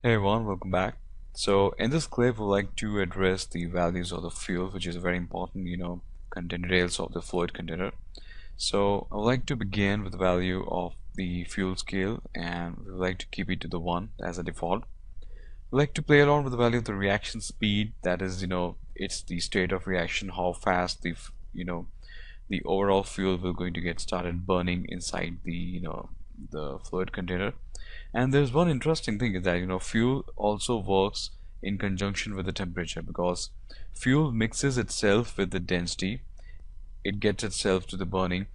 Hey everyone, welcome back. So in this clip, we'd like to address the values of the fuel, which is a very important, content details of the fluid container. So I would like to begin with the value of the fuel scale, and we would like to keep it to the 1 as a default. We like to play around with the value of the reaction speed, that is, it's the state of reaction, how fast the overall fuel will going to get started burning inside the fluid container. And there's one interesting thing is that fuel also works in conjunction with the temperature, because fuel mixes itself with the density. It gets itself to the burning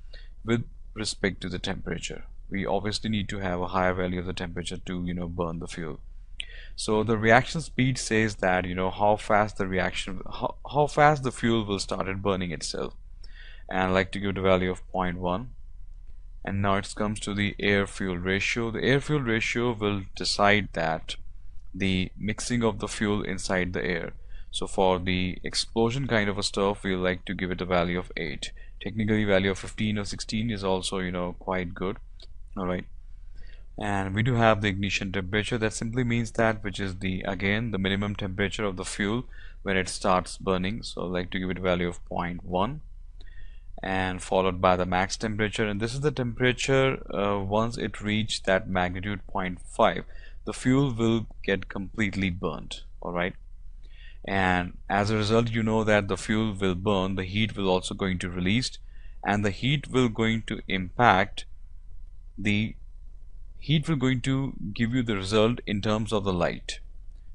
with respect to the temperature. We obviously need to have a higher value of the temperature to burn the fuel. So the reaction speed says that how fast the reaction how fast the fuel will start at burning itself. And I like to give the value of 0.1. And now it comes to the air-fuel ratio. The air-fuel ratio will decide that the mixing of the fuel inside the air. So for the explosion kind of a stuff, we like to give it a value of 8. Technically, value of 15 or 16 is also quite good. All right. And we do have the ignition temperature. That simply means that, which is the again the minimum temperature of the fuel when it starts burning. So I like to give it a value of 0.1, and followed by the max temperature, and this is the temperature once it reaches that magnitude 0.5, the fuel will get completely burnt. All right, and as a result, you know that the fuel will burn, the heat will also going to released, and the heat will going to impact the heat will going to give you the result in terms of the light,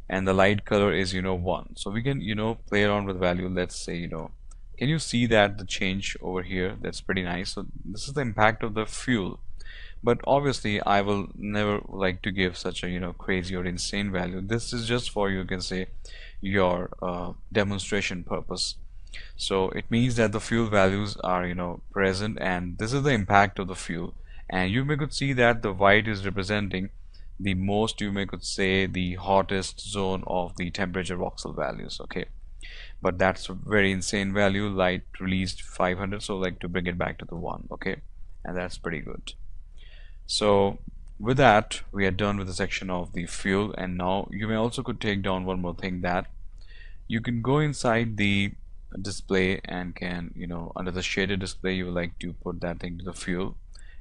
and the light color is 1. So we can play around with value. Let's say can you see that the change over here? That's pretty nice. So this is the impact of the fuel, but obviously I will never like to give such a crazy or insane value. This is just for, you can say, your demonstration purpose. So it means that the fuel values are present, and this is the impact of the fuel. And you may could see that the white is representing the most, you may could say, the hottest zone of the temperature voxel values. Okay, but that's a very insane value. Light released 500, so like to bring it back to the 1. Okay, and that's pretty good. So with that, we are done with the section of the fuel, and now you may also could take down one more thing, that you can go inside the display and can under the shaded display, you would like to put that thing to the fuel.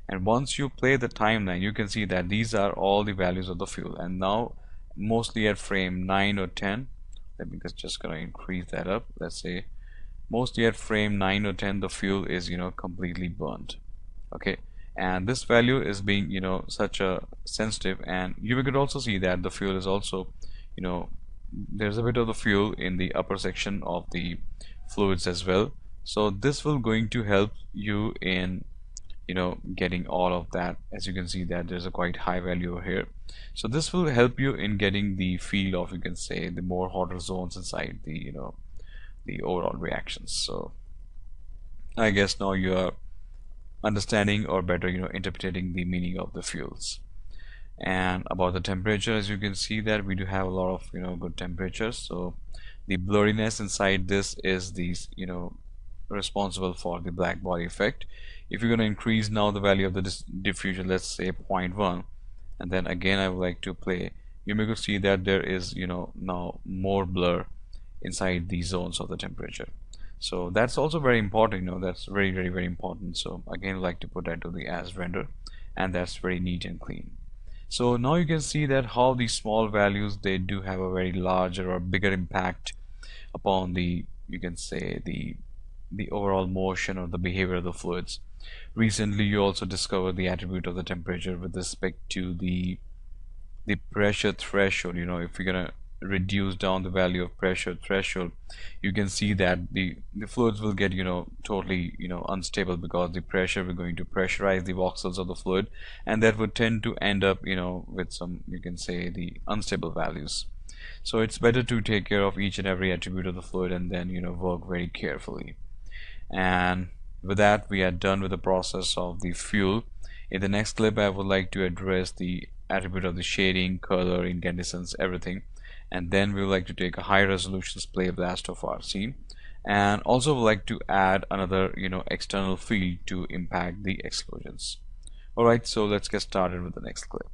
And once you play the timeline, you can see that these are all the values of the fuel, and now mostly at frame 9 or 10. Let me just gonna increase that up. Let's say mostly at frame 9 or 10, the fuel is completely burnt. Okay, and this value is being such a sensitive, and you could also see that the fuel is also you know there's a bit of the fuel in the upper section of the fluids as well. So this will going to help you in getting all of that. As you can see that there's a quite high value over here, so this will help you in getting the feel of, you can say, the more hotter zones inside the overall reactions. So I guess now you are understanding, or better interpreting the meaning of the fuels. And about the temperature, as you can see that we do have a lot of good temperatures. So the blurriness inside this is these responsible for the black body effect. If you're going to increase now the value of the diffusion, let's say 0.1, and then again I would like to play, you may see that there is now more blur inside the zones of the temperature. So that's also very important. That's very important. So again, I like to put that to the as render, and that's very neat and clean. So now you can see that how these small values, they do have a very larger or bigger impact upon the, you can say, the overall motion or the behavior of the fluids. Recently you also discovered the attribute of the temperature with respect to the pressure threshold. If you're gonna reduce down the value of pressure threshold, you can see that the fluids will get totally unstable, because the pressure, we're going to pressurize the voxels of the fluid, and that would tend to end up with some, you can say, the unstable values. So it's better to take care of each and every attribute of the fluid, and then work very carefully. And with that, we are done with the process of the fuel. In the next clip, I would like to address the attribute of the shading, color, incandescence, everything, and then we would like to take a high resolution display blast of our scene, and also would like to add another external field to impact the explosions. Alright, so let's get started with the next clip.